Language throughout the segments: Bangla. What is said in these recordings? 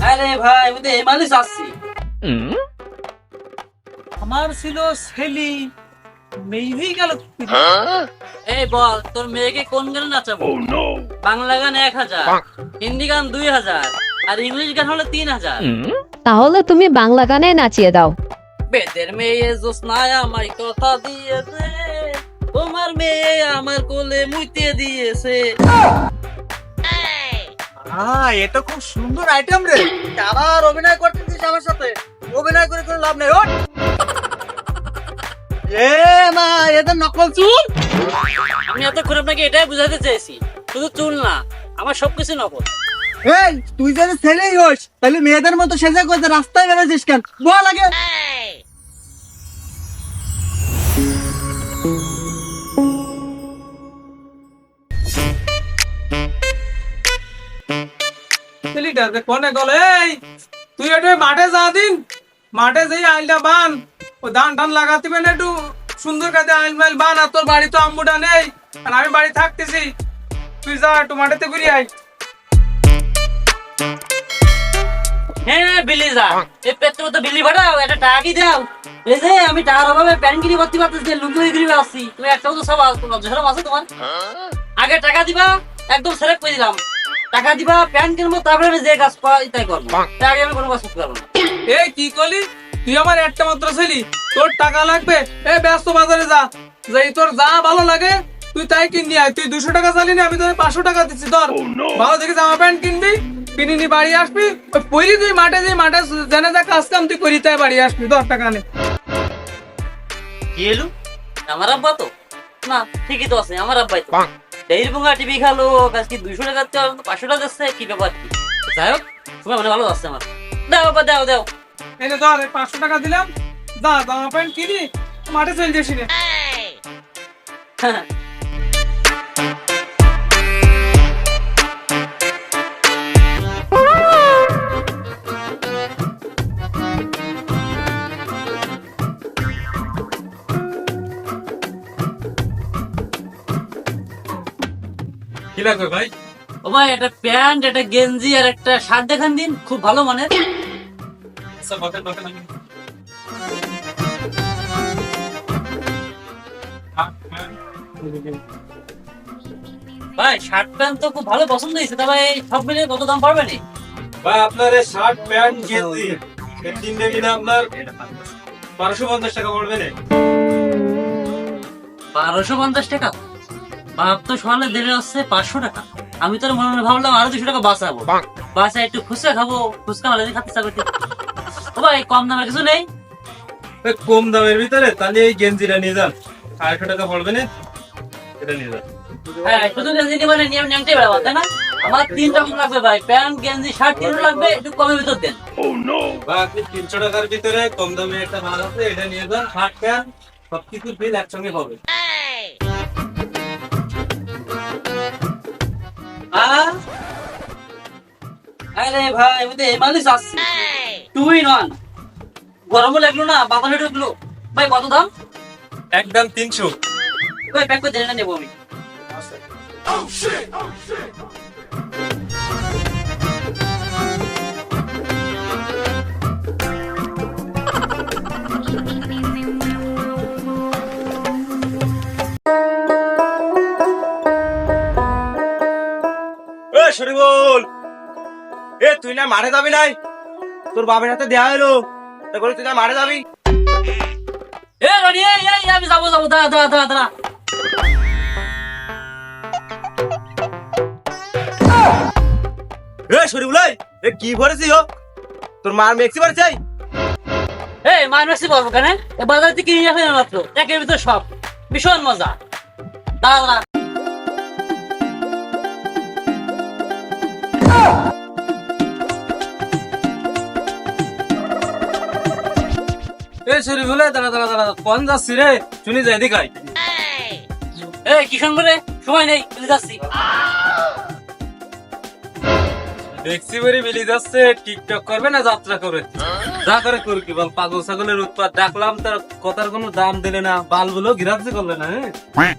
আরে ভাই আমি তো এমালি চাচ্ছি। আমার ছিল ছেলি মেয়েই গেল। এই বল তোর মেয়েকে কোন গানে নাচাবো? বাংলা গান 1000, হিন্দি গান 2000 আর ইংলিশ গান হলো 3000। তাহলে তুমি বাংলা গানে নাচিয়ে দাও। বেদের মেয়ে জোসনায় আমায় কথা দিয়েছে, তোমার মেয়ে আমার কোলে মুইতে দিয়েছে। এ তো খুব সুন্দর আইটেম রে। আবার অভিনয় করতেছিস আমার সাথে? অভিনয় করে কোনো লাভ নেই। ওঠ। এ মা এটা নকল চুল। আমি এতক্ষণ আপনাকে এটাই বুঝাতে চেয়েছি, শুধু চুল না আমার সবকিছু নকল। এই তুই যদি ছেলেই হোস তাহলে মেয়েদের মতো সেজে করতে রাস্তায় বেরোছিস কেন? বল লাগে। ছেলেটা যে কোনে গেল? এই তুই একটু মাঠে যা দিন, মাঠে যেই আইলটা বান, ও ধান টান লাগাতে না একটু সুন্দর কাজে আইল মাইল বান। আর তোর বাড়ি তো আম্মুটা নেই, আর আমি বাড়ি থাকতেছি। তুই যা একটু মাঠেতে ঘুরি আয়। হ্যাঁ বিলি যা, এই পেটে মতো বিলি ভাড়াও একটা টাকা কি দাও। এই যে আমি টাকার অভাবে প্যান্ট কিনে করতে পারতেছি, লুঙ্গি কিনে আসছি, তুমি একটাও তো সব লজ্জা আছে তোমার? আগে টাকা দিবা, একদম সেলেক্ট করে দিলাম। টাকা দিবা, প্যান্ট কিনবো, তারপরে আমি যে কাজ পাই তাই করবো। তার আগে আমি কোনো কাজ করতে পারবো না। এই কি করলি? তুই আমার একটা মাত্র ছেলি, তোর টাকা লাগবে? এই ব্যস্ত বাজারে যা, যাই তোর যা ভালো লাগে তুই তাই কিনবি। আয়, তুই 200 টাকা চালিনি, আমি তোর 500 টাকা দিচ্ছি। তোর ভালো দেখে জামা প্যান্ট কিনবি, কিনে নি বাড়ি আসবি। পইলি তুই মাঠে যে মাঠে জানে যা কাজ কাম তুই করি, তাই বাড়ি আসবি। 10 টাকা নে। কি এলু? আমার আব্বা তো না, ঠিকই তো আছে, আমার আব্বাই তো। এই বুঙ্গা টিভি খালো, আজকে 200 টাকা 500 টাকা দিচ্ছে, কি ব্যাপার কি? যাই হোক, তোমার মানে ভালো আছে আমার। দাও বাবা, দাও দাও। এই যে ধর, এই 500 টাকা দিলাম, যা জামা প্যান্ট কিনি, মাঠে চলে যাস রে। কি লাগবে ভাই? ও ভাই, একটা প্যান্ট, একটা গেঞ্জি আর একটা শার্ট দেখান দিন, খুব ভালো মানের। আচ্ছা বকেন বকেন। আমি ভাই শার্ট প্যান্ট তো খুব ভালো পছন্দ হয়েছে, তবে এই সব মিলিয়ে কত দাম পড়বে নি? ভাই আপনার এই শার্ট প্যান্ট গেঞ্জি এই তিনটে মিলে আপনার 1250 টাকা পড়বে না। 1250 টাকা? বাপ তো সকালে দিলে হচ্ছে 500 টাকা। আমি তো মনে মনে ভাবলাম আরো 200 টাকা বাঁচাবো, বাঁচা একটু ফুচকা খাবো, ফুচকা মালে খাতে চাবো। ও ভাই, কম দামের কিছু নেই? এই কম দামের ভিতরে তাহলে এই গেঞ্জিটা নিয়ে যান, 800 টাকা পড়বে না, এটা নিয়ে যান। হ্যাঁ, শুধু গেঞ্জি নিয়ে মানে নিয়ম নিয়মটাই বেড়াবো, তাই না? আমার 3 রকম লাগবে ভাই, প্যান্ট গেঞ্জি শার্ট 3 লাগবে, একটু কমের ভিতর দেন। ভাই আপনি 300 টাকার ভিতরে কম দামে একটা মাল আছে, এটা নিয়ে যান। শার্ট প্যান্ট সবকিছুর বিল একসঙ্গে হবে। আরে ভাই আমি তো এমালি চাচ্ছি, 2 in 1। গরমও লাগলো না, বাতাসে ঢুকলো। ভাই কত দাম? একদম 300। ভাই প্যাক করে দেন, না নেবো আমি। এ শরীফুল, এ তুই না মাঠে যাবি নাই? তোর বাবার হাতে দেয়া হলো, তা করে তুই না মাঠে যাবি? এ রনি, এই আমি যাবো যাবো, দাঁড়া দাঁড়া দাঁড়া দাঁড়া। এ শরীফুল, এ কি ভরেছিস? তোর মার মেক্সি ভরেছে? এই মাইনাসই বলবো কেন? এ বাজার থেকে কিনে আসে মাত্র, একের ভিতর সব, ভীষণ মজা। দাঁড়া দাঁড়া। এ শরীফুল, দাঁড়া দাঁড়া দাঁড়া, কোন যাচ্ছি রে? শুনি যাই দেখাই। এই কিষণ করে সময় নেই, চলে যাচ্ছি। দেখছি বেরি বিলি যাচ্ছে, টিকটক করবে না যাত্রা করে? যা করে করবি বল, পাগল ছাগলের উৎপাত। ডাকলাম তার কথার কোনো দাম দিলে না, বালগুলো গিরাজি করলে না। হ্যাঁ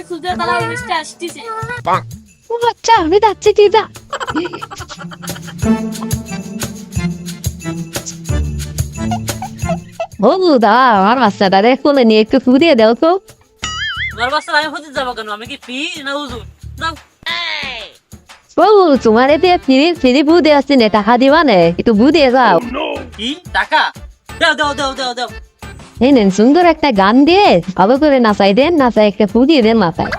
খুঁজে তারা অনুষ্ঠা আসতেছে ও আচ্ছা আমি যাচ্ছি দিদা ও বুদা আমার বাচ্চাটা রে কোলে নিয়ে একটু ফুদিয়ে দাও তো তোমার বাচ্চা আমি হতে যাবো কেন? আমি কি পি না হুজুর? দাও। ও তোমার এতে ফিরি ফিরি বুদে আসছে না টাকা দিবা নে একটু বুদিয়ে যাও কি টাকা? দাও দাও দাও দাও দাও। এই নেন সুন্দর একটা গান দিয়ে ভালো করে নাচাই দেন নাচাই একটা ফুদিয়ে দেন মাথায়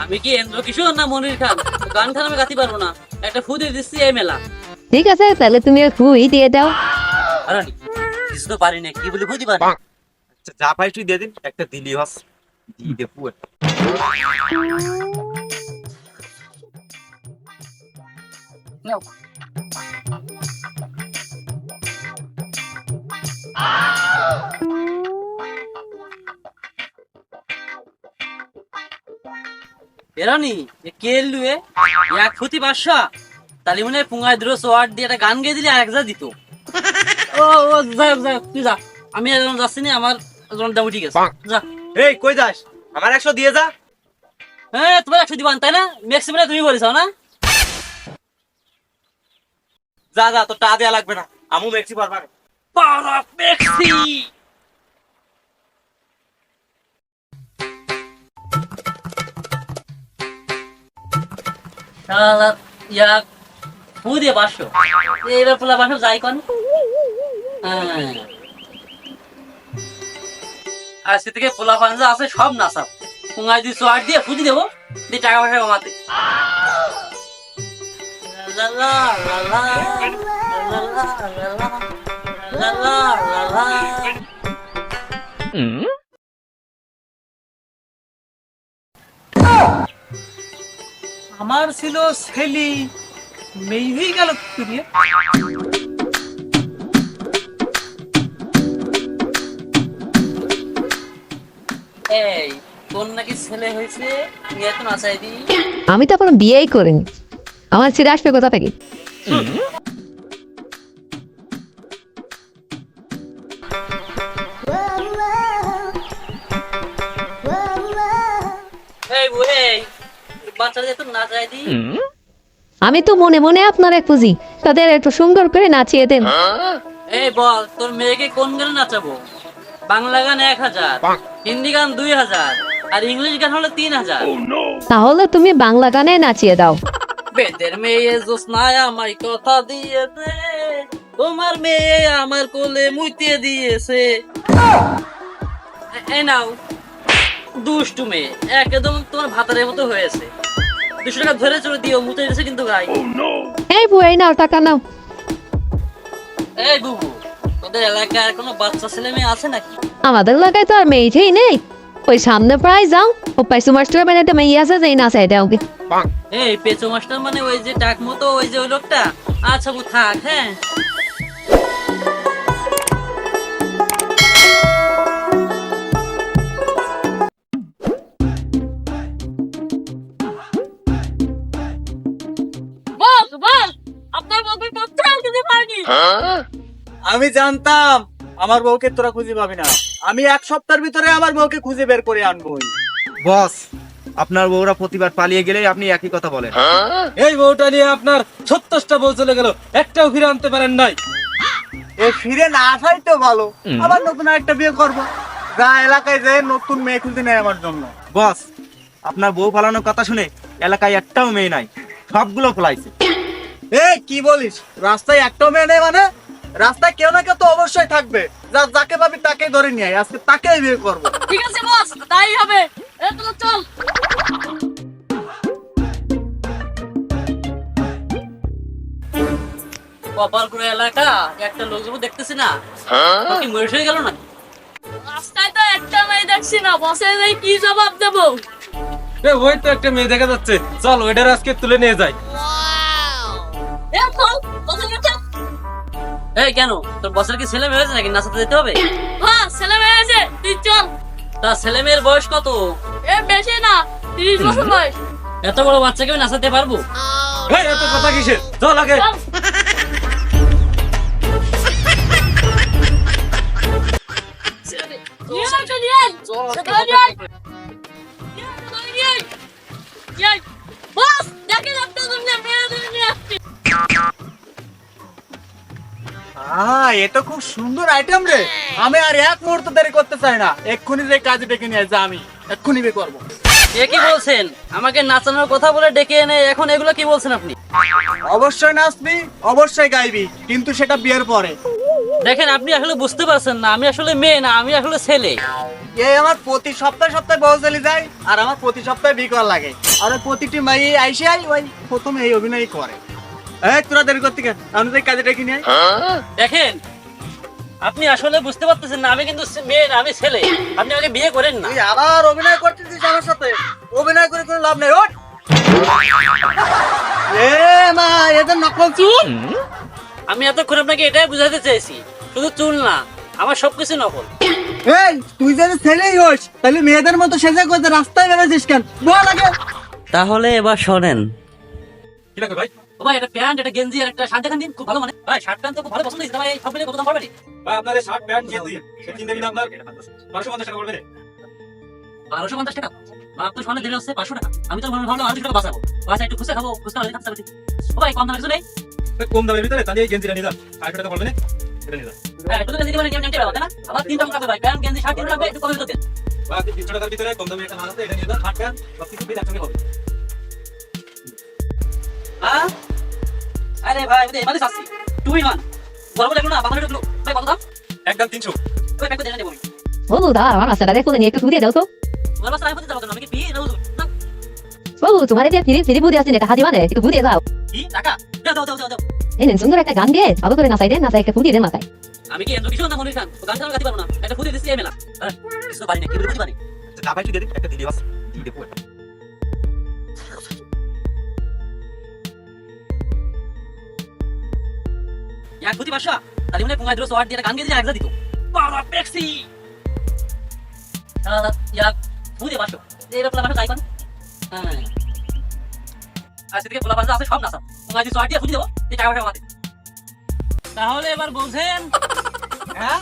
আমি কি এন্দ্র কিশোর না মনির খান? গান খান আমি গাতে পারবো না, একটা ফু দিয়ে দিচ্ছি এই মেলা। ঠিক আছে তাহলে তুমি ফুই দিয়ে দাও আরে কিছু তো পারি না, কি বলে বুঝতে পারি? আচ্ছা যা পাই তুই দিয়ে দিন, একটা দিলি হস দিয়ে দে পুয়ে। নাও। এরানি কে লুয়ে এক ফুটি 500 তালি মনে পুঙ্গায় দিল 108 দিয়ে একটা গান গেয়ে দিলি আর 1000 দিত। ও ও যাই যাই তুই যা, আমি এখন যাচ্ছি না, আমার এখন দাম ঠিক আছে। যা। এই কই যাস? আমার 100 দিয়ে যা। হ্যাঁ তোমার 100 দিবান তাই না? ম্যাক্সিমাম তুমি বলেছো না? যা যা, তোর টাকা দেয়া লাগবে না, আমু মেক্সি পারবা না। পারা ম্যাক্সি শালা ইয়া ফু দিয়ে 500 এইবার পোলা 500 যাই কোন। আজকে থেকে পোলা পাঞ্জা আছে সব নাসাব পুঙ্গাই দিয়ে 108 দিয়ে ফুদি দেবো দিয়ে টাকা পয়সা কমাতে। লা লা লা লা লা লা লা লা লা লা। আমার ছিল ছেলি মেয়ে হয়ে গেল তুমি এই তোর নাকি ছেলে হয়েছে, তুই এত নাচাই দি। আমি তো এখনো বিয়েই করিনি আমার ছেলে আসবে কোথা থেকে এই বুয়ে বাচ্চাদের তো নাচাই দি। আমি তো মনে মনে আপনারা খুঁজি তাদের একটু সুন্দর করে নাচিয়ে দেন এই বল তোর মেয়েকে কোন গানে নাচাবো? বাংলা গান 1000, হিন্দি গান 2000 আর ইংলিশ গান হলো 3000। তাহলে তুমি বাংলা গানে নাচিয়ে দাও বেদের মেয়ে জোসনায় আমায় কথা দিয়েছে, তোমার মেয়ে আমার কোলে মুইতে দিয়েছে। এই নাও দুষ্টু মেয়ে, একদম তোমার ভাতারের মতো হয়েছে। 200 টাকা ধরে চলে দিও, মুতে দিয়েছে কিন্তু গাই। এই বুয়াই নাও টাকা নাও এই বুবু তোদের এলাকায় কোনো বাচ্চা ছেলে মেয়ে আছে নাকি? আমাদের এলাকায় তো আর মেয়েছেই নেই ওই সামনে প্রায় যাও ও পাইসু মাস্টার মানে একটা মেয়ে আছে যেই নাচাই দাও এই পেচো মাস্টার মানে ওই যে ডাক মতো ওই যে ওই লোকটা? আচ্ছা বু থাক। হ্যাঁ বস বস আপনার বউকে কোথাও খুঁজে পাইনি আমি জানতাম আমার বউকে তোরা খুঁজে পাবি না, আমি 1 সপ্তাহের ভিতরে আমার বউকে খুঁজে বের করে আনবো। বস আপনার বউরা প্রতিবার পালিয়ে গেলে আপনি একই কথা বলেন। এই বউটা নিয়ে আপনার 36টা বউ চলে গেল, একটাও ফিরে আনতে পারেন নাই। এ ফিরে না আসাই তো ভালো, আবার নতুন একটা বিয়ে করব, যা এলাকায় যায় নতুন মেয়ে খুঁজে নেয় আমার জন্য। বস আপনার বউ পালানোর কথা শুনে এলাকায় একটাও মেয়ে নাই, সবগুলো পলাইছে। এ কি বলিস? রাস্তায় একটাও মেয়ে নেই মানে? রাস্তায় কেউ না কেউ তো অবশ্যই থাকবে, যাকে পাবি তাকেই ধরে নিয়ে আয়, আজকে তাকেই বিয়ে করব। ঠিক আছে বস তাই হবে এই তো চল কপাল করে এলাকা একটা লোকজন দেখতেছি না, ও কি মরে হয়ে গেল না? রাস্তায় তো একটা মেয়ে দেখছি না, বসে যাই কি জবাব দেবো? ওই তো একটা মেয়ে দেখা যাচ্ছে, চল ওইটার আজকে তুলে নিয়ে যাই। এ চল বসে গেছে এই কেন তোর বসের কি ছেলে মেয়ে হয়েছে নাকি নাচাতে যেতে হবে? হ্যাঁ ছেলে মেয়ে আছে তুই চল। তা ছেলে মেয়ের বয়স কত? এ বেশি না 30 বছর বয়স। এত বড় বাচ্চাকে আমি নাচাতে পারবো? এই এত কথা কিসের, চল আগে। চল। নিয়ে আয়, নিয়ে আয়। চল, সেটা নিয়ে আয়। এ তো খুব সুন্দর আইটেম রে। আমি আর এক মুহূর্ত দেরি করতে চাই না, এক্ষুনি যে কাজে ডেকে নিয়ে যা, আমি এক্ষুনি বিয়ে করবো। এ কি বলছেন? আমাকে নাচানোর কথা বলে ডেকে এনে এখন এগুলো কি বলছেন আপনি? অবশ্যই নাচবি, অবশ্যই গাইবি, কিন্তু সেটা বিয়ের পরে। দেখেন, আপনি আসলে বুঝতে পারছেন না, আমি আসলে মেয়ে না, আমি আসলে ছেলে। এই আমার প্রতি সপ্তাহে সপ্তাহে বউ চলে যায়, আর আমার প্রতি সপ্তাহে বিয়ে করা লাগে। আর ওই প্রতিটি মেয়ে আইসে ওই প্রথমে এই অভিনয় করে। তোরা দেরি করতে কেন? আমি তো এই কাজে ডেকে নিয়ে দেখেন, আপনি আসলে বুঝতে পারতেছেন না, আমি কিন্তু মেয়ে না, আমি ছেলে। আপনি আমাকে বিয়ে করেন না। তুই আবার অভিনয় করতেছিস আমার সাথে। অভিনয় করে কোনো লাভ নেই। ওঠ। এ মা, এটা নকল চুল। আমি এতক্ষণ আপনাকে এটাই বুঝাতে চেয়েছি, শুধু চুল না, আমার সবকিছু নকল। এই তুই যদি ছেলেই হোস, তাহলে মেয়েদের মতো সেজে করতে রাস্তায় বেরোছিস কেন? বল আগে। তাহলে এবার শোনেন। কি লাগবে ভাই? ও ভাই, একটা প্যান্ট, একটা গেঞ্জি আর একটা শার্ট দেখান দিন, খুব ভালো। মানে ভাই, শার্ট প্যান্ট তো খুব ভালো পছন্দ হয়েছে ভাই, সব মিলে কত দাম পড়বে? ভাই আপনার এই শার্ট প্যান্ট গেঞ্জি কিনতে গেলে আপনার 1250 টাকা পড়বে রে। 1250 টাকা? মাপ তো সমানে দিলে হচ্ছে 500 টাকা। আমি তো ভাবলাম 200 টাকা বাঁচাবো। বাসা একটু খুঁজে খাবো, খুঁজতে হবে খাতে হবে। ও ভাই, কম দামের কিছু নেই? কম দামের ভিতরে তাহলে এই গেঞ্জিটা নিলাম 500 টাকা পড়বে না, এটা নিলাম। হ্যাঁ, একটু তো গেঞ্জি মানে কেমন টাকা না? আবার 3 টাকা লাগবে ভাই, প্যান্ট গেঞ্জি শার্ট তিনটা লাগবে, একটু কমে দিতে দেন। বা 300 টাকার ভিতরে কম দামে একটা মাল আছে, এটা নিয়ে যান। শার্ট প্যান্ট সব কিছু বিল একসঙ্গে হবে। হ্যাঁ? আরে ভাই, আমি তো এমনি চাচ্ছি 2 in 1 বলবো দেখুন না, বাজারে ঢুকলো ভাই, কত দাম? একদম 300। ওই প্যাক করে দেন দেবো আমি। বলু দা আমার রাস্তাটা দেখো নিয়ে একটু ঘুরিয়ে দাও তো। তোমার বাসা আমি যাবো কেন? আমি কি বিয়ে না? না বলু তোমার যে ফিরি ফিরি বুঝে আসছে টাকা দিবা না, একটু ঘুরিয়ে দাও। কি টাকা? দাও দাও দাও দাও। এই নেন সুন্দর একটা গান গেয়ে ভালো করে নাচাই দেন, নাচাই একটা ফুটিয়ে দেন মাথায়। আমি কি এন্দ্র কিছু না মনির খান, গান গাইতে পারবো না, একটা ফুটে দিচ্ছি এমেলা। কিছু পারি না, কি বলতে পারি? না ভাই তুই দে একটা দিলে বাস দিয়ে দেবো। এক ফুটি 500, তাহলে মনে 15 ওয়াট দিয়ে গান গেয়ে দিয়ে একজা দিত। বাবা ট্যাক্সি ইয়া ফুটি 500 এর প্লাস 500 গাইবান। হ্যাঁ, আজকে থেকে পোলা বাজা আছে সব নাসা, 15 ওয়াট দিয়ে ফুটি দেবো, এই টাকা আমাদের। তাহলে এবার বলছেন? হ্যাঁ